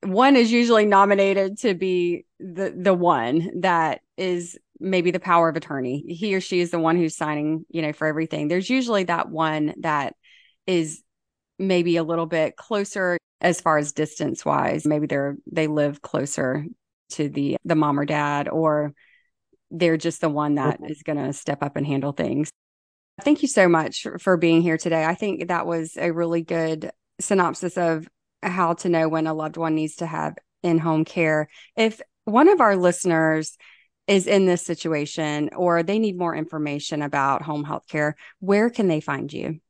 one is usually nominated to be the one that is maybe the power of attorney. He or she is the one who's signing, for everything. There's usually that one that is maybe a little bit closer as far as distance wise. Maybe they live closer to the mom or dad, or they're just the one that is going to step up and handle things. Thank you so much for being here today. I think that was a really good synopsis of how to know when a loved one needs to have in-home care. If one of our listeners is in this situation, or they need more information about home health care, where can they find you?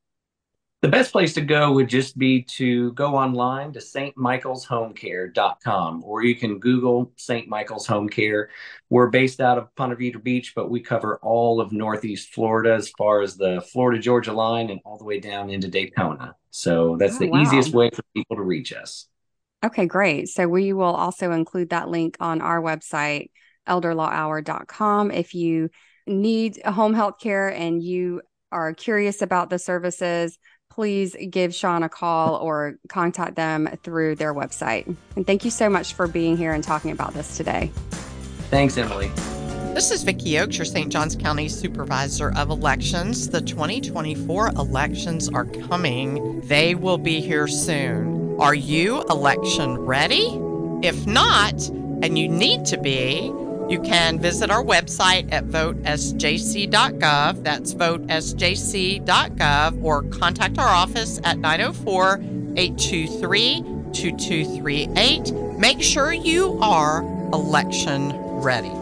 The best place to go would just be to go online to stmichaelshomecare.com, or you can Google St. Michael's Home Care. We're based out of Ponte Vedra Beach, but we cover all of Northeast Florida, as far as the Florida-Georgia line and all the way down into Daytona. So that's the easiest way for people to reach us. Okay, great. So we will also include that link on our website, elderlawhour.com. If you need a home health care and you are curious about the services, please give Sean a call or contact them through their website. And thank you so much for being here and talking about this today. Thanks, Emily. This is Vicky Oakes, your St. Johns County Supervisor of Elections. The 2024 elections are coming. They will be here soon. Are you election ready? If not, and you need to be, you can visit our website at votesjc.gov. That's votesjc.gov, or contact our office at 904-823-2238. Make sure you are election ready.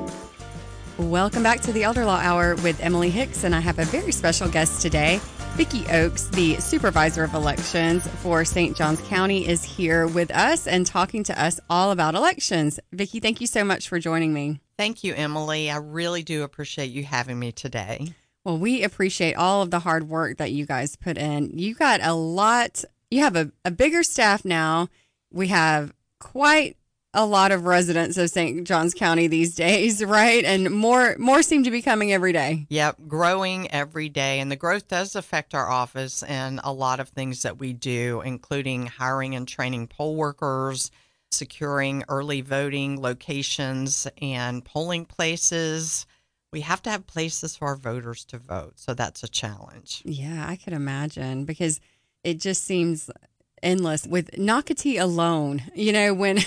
Welcome back to the Elder Law Hour with Emily Hicks, and I have a very special guest today. Vicky Oakes, the Supervisor of Elections for St. Johns County, is here with us and talking to us all about elections. Vicky, thank you so much for joining me. Thank you, Emily. I really do appreciate you having me today. Well, we appreciate all of the hard work that you guys put in. You got a lot. You have a bigger staff now. We have quite a lot of residents of St. Johns County these days, right? And more seem to be coming every day. Yep, growing every day. And the growth does affect our office and a lot of things that we do, including hiring and training poll workers, securing early voting locations and polling places. We have to have places for our voters to vote. So that's a challenge. Yeah, I could imagine, because it just seems endless with Nocatee alone. You know, when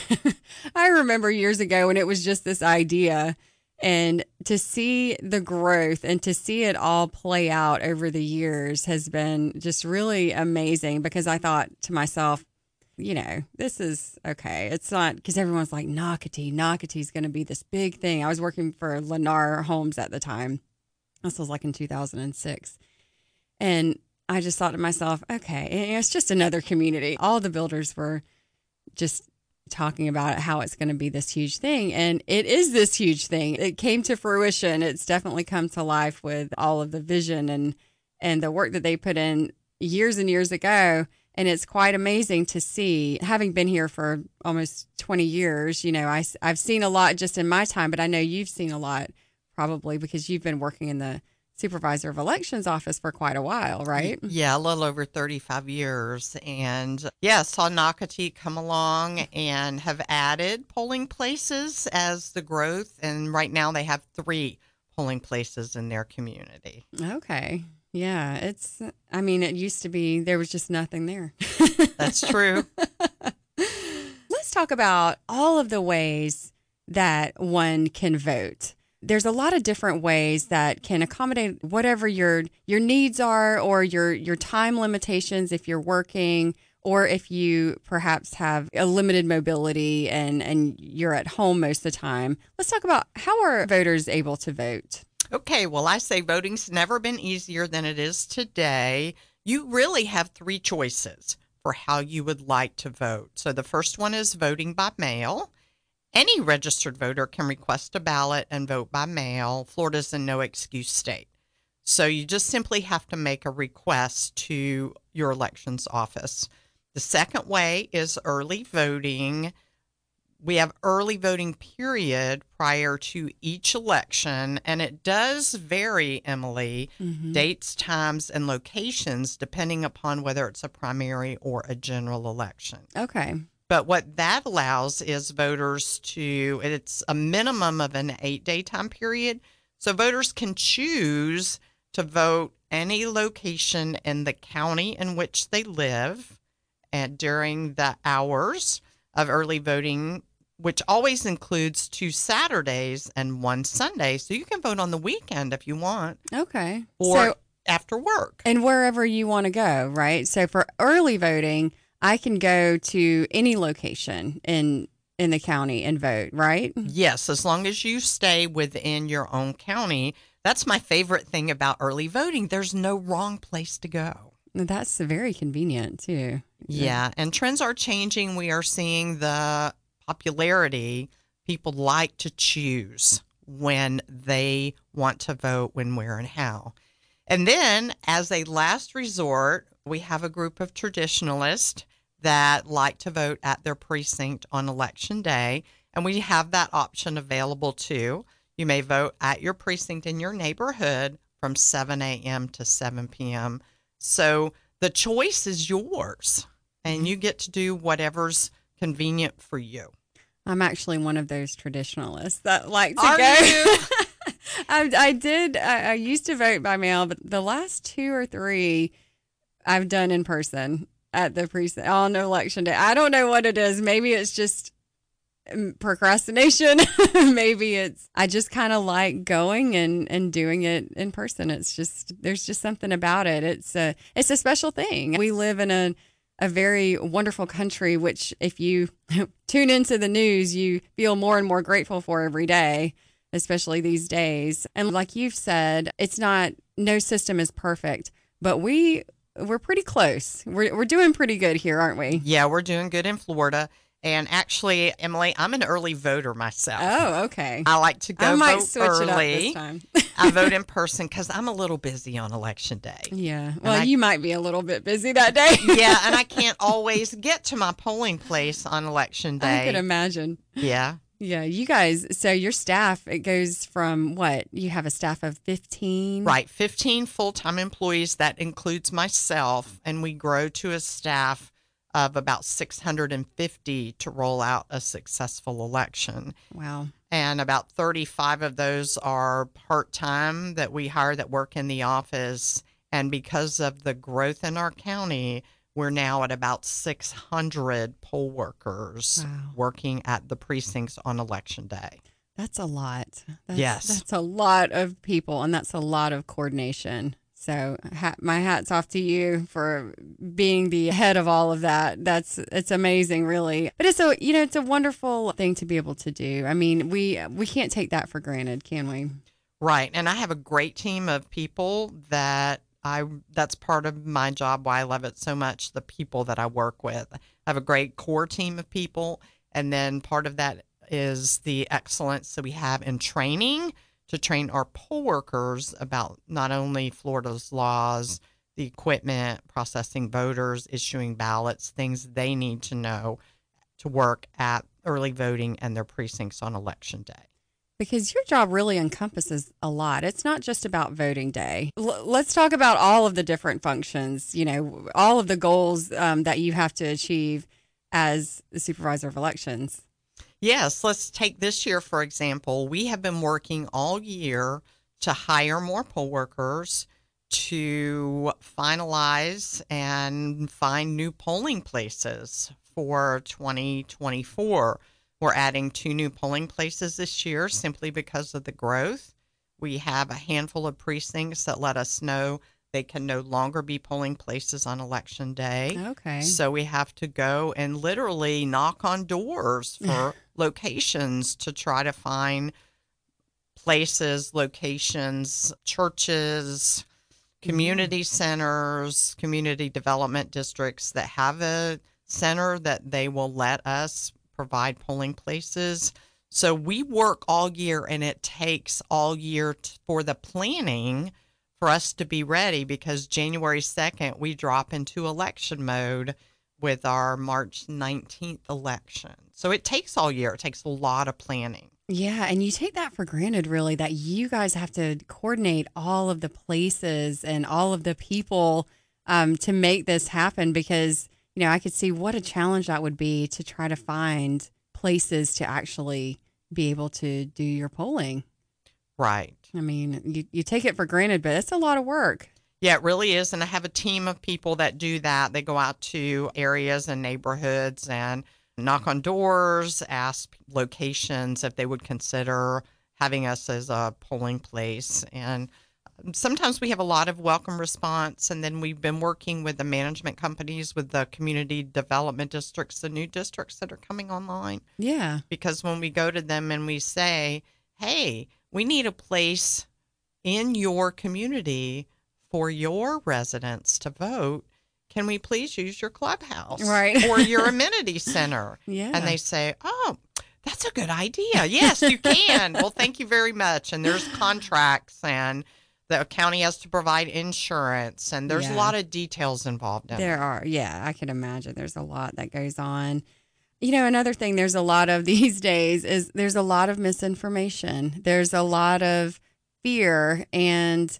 I remember years ago when it was just this idea, and to see the growth and to see it all play out over the years has been just really amazing, because I thought to myself, you know, this is okay. It's not, because everyone's like, Nocatee is going to be this big thing. I was working for Lennar Homes at the time. This was like in 2006. And I just thought to myself, okay, it's just another community. All the builders were just talking about how it's going to be this huge thing. And it is this huge thing. It came to fruition. It's definitely come to life with all of the vision and the work that they put in years and years ago. And it's quite amazing to see, having been here for almost 20 years, you know, I've seen a lot just in my time, but I know you've seen a lot probably because you've been working in the Supervisor of Elections office for quite a while, right? Yeah, a little over 35 years. And yeah, saw Nocatee come along and have added polling places as the growth. And right now they have 3 polling places in their community. Okay. Yeah, it used to be, there was just nothing there. That's true. Let's talk about all of the ways that one can vote. There's a lot of different ways that can accommodate whatever your needs are, or your time limitations if you're working, or if you perhaps have a limited mobility and you're at home most of the time. Let's talk about, how are voters able to vote? Okay, well, I say voting's never been easier than it is today. You really have 3 choices for how you would like to vote. So the first one is voting by mail. Any registered voter can request a ballot and vote by mail. Florida's a no-excuse state. So you just simply have to make a request to your elections office. The second way is early voting. We have early voting period prior to each election, and it does vary, Emily, dates, times, and locations depending upon whether it's a primary or a general election. Okay. But what that allows is voters to, it's a minimum of an 8-day time period. So voters can choose to vote any location in the county in which they live and during the hours of early voting, which always includes 2 Saturdays and 1 Sunday. So you can vote on the weekend if you want. Okay. Or after work. And wherever you want to go, right? So for early voting, I can go to any location in the county and vote, right? Yes, as long as you stay within your own county. That's my favorite thing about early voting. There's no wrong place to go. That's very convenient, too. Yeah, and trends are changing. We are seeing the popularity. People like to choose when they want to vote, when, where, and how. And then, as a last resort, we have a group of traditionalists that like to vote at their precinct on election day, and we have that option available too. You may vote at your precinct in your neighborhood from 7 a.m. to 7 p.m. So the choice is yours, and you get to do whatever's convenient for you. I'm actually one of those traditionalists that like to Are go. you? I used to vote by mail, but the last 2 or 3 I've done in person at the precinct on election day. I don't know what it is. Maybe it's just procrastination. Maybe I just kind of like going and doing it in person. There's just something about it. It's a special thing. We live in a very wonderful country, which if you tune into the news, you feel more and more grateful for every day, especially these days. And like you've said, no system is perfect, but we're pretty close. We're doing pretty good here, aren't we? Yeah, we're doing good in Florida. And actually, Emily, I'm an early voter myself. Oh, okay. I like to go I might vote switch early. it up this time. I vote in person because I'm a little busy on election day. Yeah. Well, you might be a little bit busy that day. Yeah, and I can't always get to my polling place on election day. I could imagine. Yeah. Yeah, you guys, so your staff, it goes from what? You have a staff of 15? Right, 15 full-time employees. That includes myself, and we grow to a staff of about 650 to roll out a successful election. Wow. And about 35 of those are part-time that we hire that work in the office. And because of the growth in our county, We're now at about 600 poll workers working at the precincts on Election Day. That's a lot. Yes. That's a lot of people, and that's a lot of coordination. So my hat's off to you for being the head of all of that. It's amazing, really. But it's a wonderful thing to be able to do. I mean, we can't take that for granted, can we? Right. And I have a great team of people that's part of my job, why I love it so much, the people that I work with. I have a great core team of people, and then part of that is the excellence that we have in training to train our poll workers about not only Florida's laws, the equipment, processing voters, issuing ballots, things they need to know to work at early voting and their precincts on Election Day. Because your job really encompasses a lot. It's not just about voting day. Let's talk about all of the different functions, all of the goals that you have to achieve as the Supervisor of Elections. Yes, let's take this year, for example. We have been working all year to hire more poll workers, to finalize and find new polling places for 2024. We're adding 2 new polling places this year simply because of the growth. We have a handful of precincts that let us know they can no longer be polling places on Election Day. Okay. So we have to go and literally knock on doors for locations to try to find places, locations, churches, community centers, community development districts that have a center that they will let us provide polling places. So we work all year, and it takes all year for the planning for us to be ready, because January 2nd, we drop into election mode with our March 19th election. So it takes all year. It takes a lot of planning. Yeah, and you take that for granted, really, that you guys have to coordinate all of the places and all of the people to make this happen, because, I could see what a challenge that would be to try to find places to actually be able to do your polling. Right. I mean, you take it for granted, but it's a lot of work. Yeah, it really is. And I have a team of people that do that. They go out to areas and neighborhoods and knock on doors, ask locations if they would consider having us as a polling place. And sometimes we have a lot of welcome response. And then we've been working with the management companies, with the community development districts, the new districts that are coming online. Yeah. Because when we go to them and we say, hey, we need a place in your community for your residents to vote, can we please use your clubhouse? Right. Or your amenity center? Yeah. And they say, oh, that's a good idea. Yes, you can. Well, thank you very much. And there's contracts, and the county has to provide insurance, and there's a lot of details involved in it. There are. Yeah, I can imagine there's a lot that goes on. Another thing there's a lot of these days is there's a lot of misinformation. There's a lot of fear and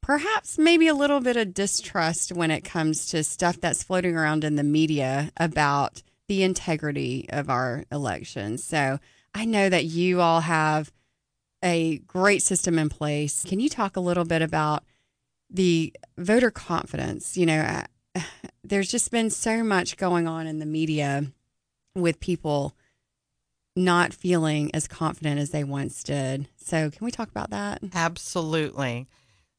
perhaps maybe a little bit of distrust when it comes to stuff that's floating around in the media about the integrity of our elections. So I know that you all have a great system in place. Can you talk a little bit about the voter confidence? There's just been so much going on in the media with people not feeling as confident as they once did. So can we talk about that? Absolutely.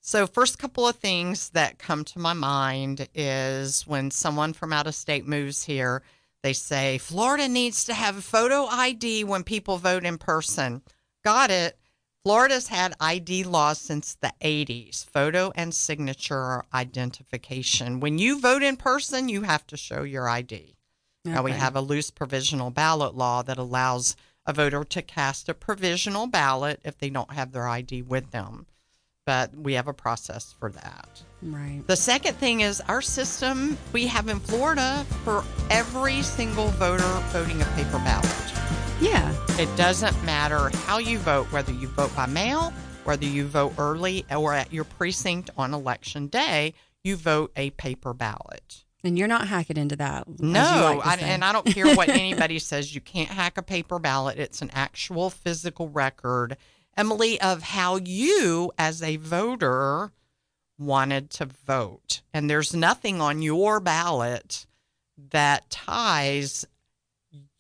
So first couple of things that come to my mind is when someone from out of state moves here, they say, Florida needs to have photo ID when people vote in person. Got it. Florida's had ID laws since the 80s, photo and signature identification. When you vote in person, you have to show your ID. Okay. Now, we have a loose provisional ballot law that allows a voter to cast a provisional ballot if they don't have their ID with them. But we have a process for that. Right. The second thing is our system we have in Florida for every single voter voting a paper ballot. Yeah. It doesn't matter how you vote, whether you vote by mail, whether you vote early or at your precinct on election day, you vote a paper ballot. And you're not hacking into that. No, and I don't care what anybody says. You can't hack a paper ballot. It's an actual physical record, Emily, of how you as a voter wanted to vote. And there's nothing on your ballot that ties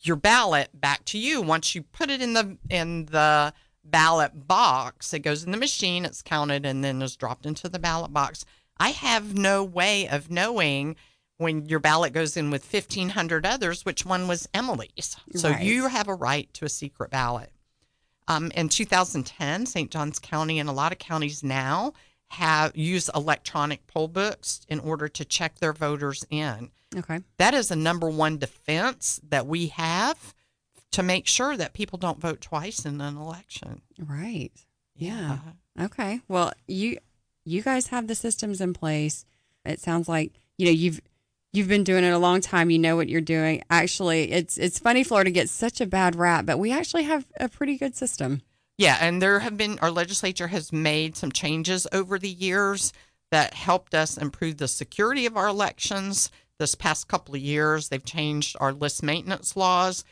your ballot back to you. Once you put it in the ballot box, it goes in the machine, it's counted, and then is dropped into the ballot box. I have no way of knowing when your ballot goes in with 1,500 others, which one was Emily's. So Right. you have a right to a secret ballot. In 2010, St. Johns County and a lot of counties now use electronic poll books in order to check their voters in. Okay. That is a number one defense that we have to make sure that people don't vote twice in an election. Right. Yeah. Okay. Well, you guys have the systems in place. It sounds like, you've been doing it a long time. You know what you're doing. Actually, it's funny Florida gets such a bad rap, but we actually have a pretty good system. Yeah, and our legislature has made some changes over the years that helped us improve the security of our elections. This past couple of years, they've changed our list maintenance laws,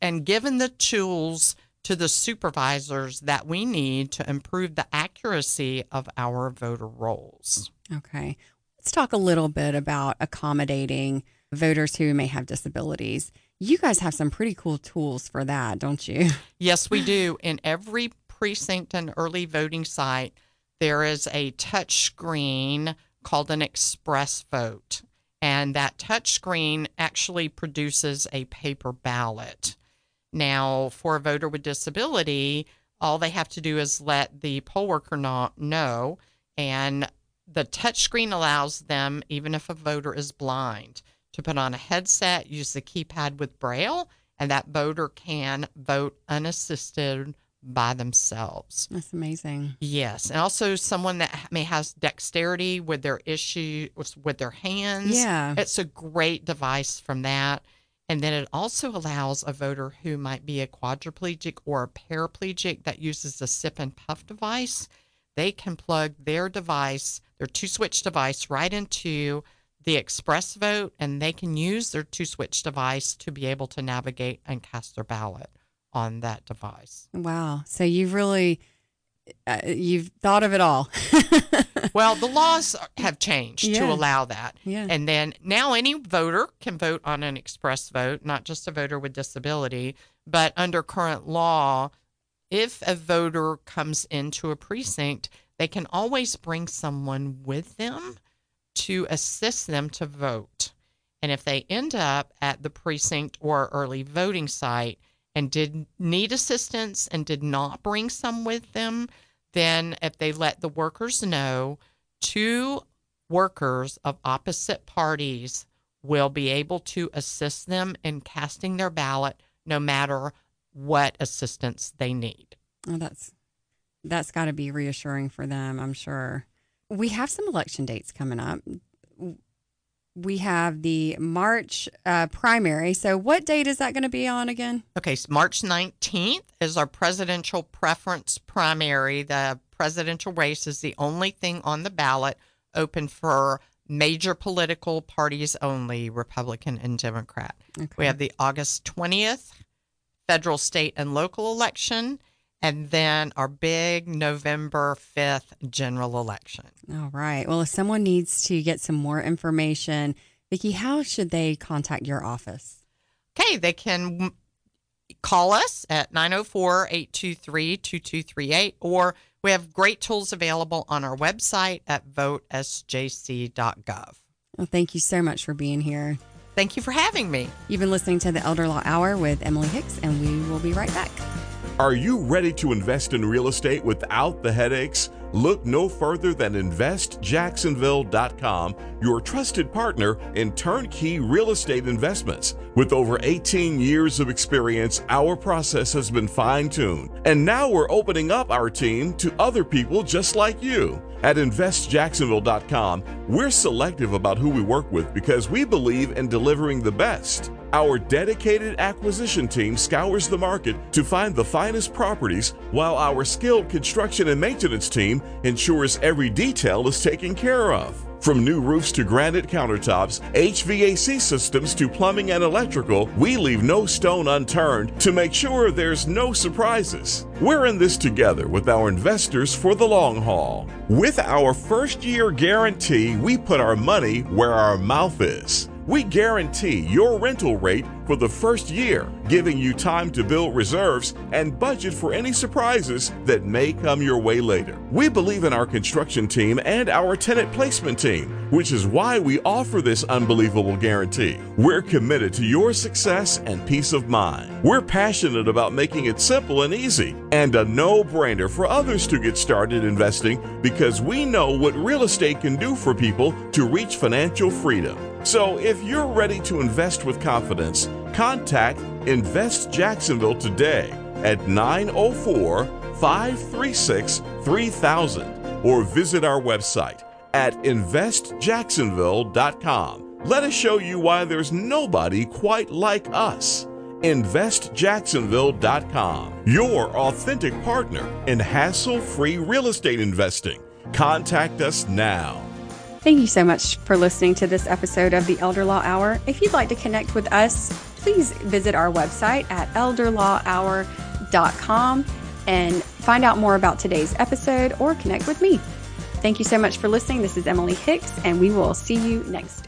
and given the tools to the supervisors that we need to improve the accuracy of our voter rolls. Okay. Let's talk a little bit about accommodating voters who may have disabilities. You guys have some pretty cool tools for that, don't you? Yes, we do. In every precinct and early voting site, there is a touch screen called an express vote. And that touch screen actually produces a paper ballot. Now, for a voter with disability, all they have to do is let the poll worker know, and the touch screen allows them, even if a voter is blind, to put on a headset, use the keypad with Braille, and that voter can vote unassisted by themselves. That's amazing. Yes. And also someone that may has dexterity with their issues with their hands. Yeah. It's a great device from that. And then it also allows a voter who might be a quadriplegic or a paraplegic that uses a sip and puff device. They can plug their device, their two-switch device, right into the express vote, and they can use their two-switch device to be able to navigate and cast their ballot on that device. Wow. So you've really, you've thought of it all. Well, the laws have changed Yeah. to allow that. Yeah. And then now any voter can vote on an express vote, not just a voter with disability, but under current law, if a voter comes into a precinct, they can always bring someone with them to assist them to vote. And if they end up at the precinct or early voting site and did need assistance and did not bring some with them, then if they let the workers know, 2 workers of opposite parties will be able to assist them in casting their ballot no matter what assistance they need. Oh, that's got to be reassuring for them, I'm sure. We have some election dates coming up. We have the March primary. So what date is that going to be on again? Okay, so March 19th is our presidential preference primary. The presidential race is the only thing on the ballot open for major political parties only, Republican and Democrat. Okay. We have the August 20th federal, state, and local election, and then our big November 5th general election. All right. Well, if someone needs to get some more information, Vicky, how should they contact your office? Okay, they can call us at 904-823-2238, or we have great tools available on our website at votesjc.gov. Well, thank you so much for being here. Thank you for having me. You've been listening to the Elder Law Hour with Emily Hicks, and we will be right back. Are you ready to invest in real estate without the headaches? Look no further than investjacksonville.com, your trusted partner in turnkey real estate investments. With over 18 years of experience, our process has been fine-tuned. And now we're opening up our team to other people just like you. At investjacksonville.com, we're selective about who we work with because we believe in delivering the best. Our dedicated acquisition team scours the market to find the finest properties, while our skilled construction and maintenance team ensures every detail is taken care of. From new roofs to granite countertops, HVAC systems to plumbing and electrical, we leave no stone unturned to make sure there's no surprises. We're in this together with our investors for the long haul. With our first-year guarantee, we put our money where our mouth is. We guarantee your rental rate for the first year, giving you time to build reserves and budget for any surprises that may come your way later. We believe in our construction team and our tenant placement team, which is why we offer this unbelievable guarantee. We're committed to your success and peace of mind. We're passionate about making it simple and easy and a no-brainer for others to get started investing because we know what real estate can do for people to reach financial freedom. So if you're ready to invest with confidence, contact Invest Jacksonville today at 904-536-3000 or visit our website at investjacksonville.com. Let us show you why there's nobody quite like us. investjacksonville.com, your authentic partner in hassle-free real estate investing. Contact us now. Thank you so much for listening to this episode of the Elder Law Hour. If you'd like to connect with us, please visit our website at elderlawhour.com and find out more about today's episode or connect with me. Thank you so much for listening. This is Emily Hicks, and we will see you next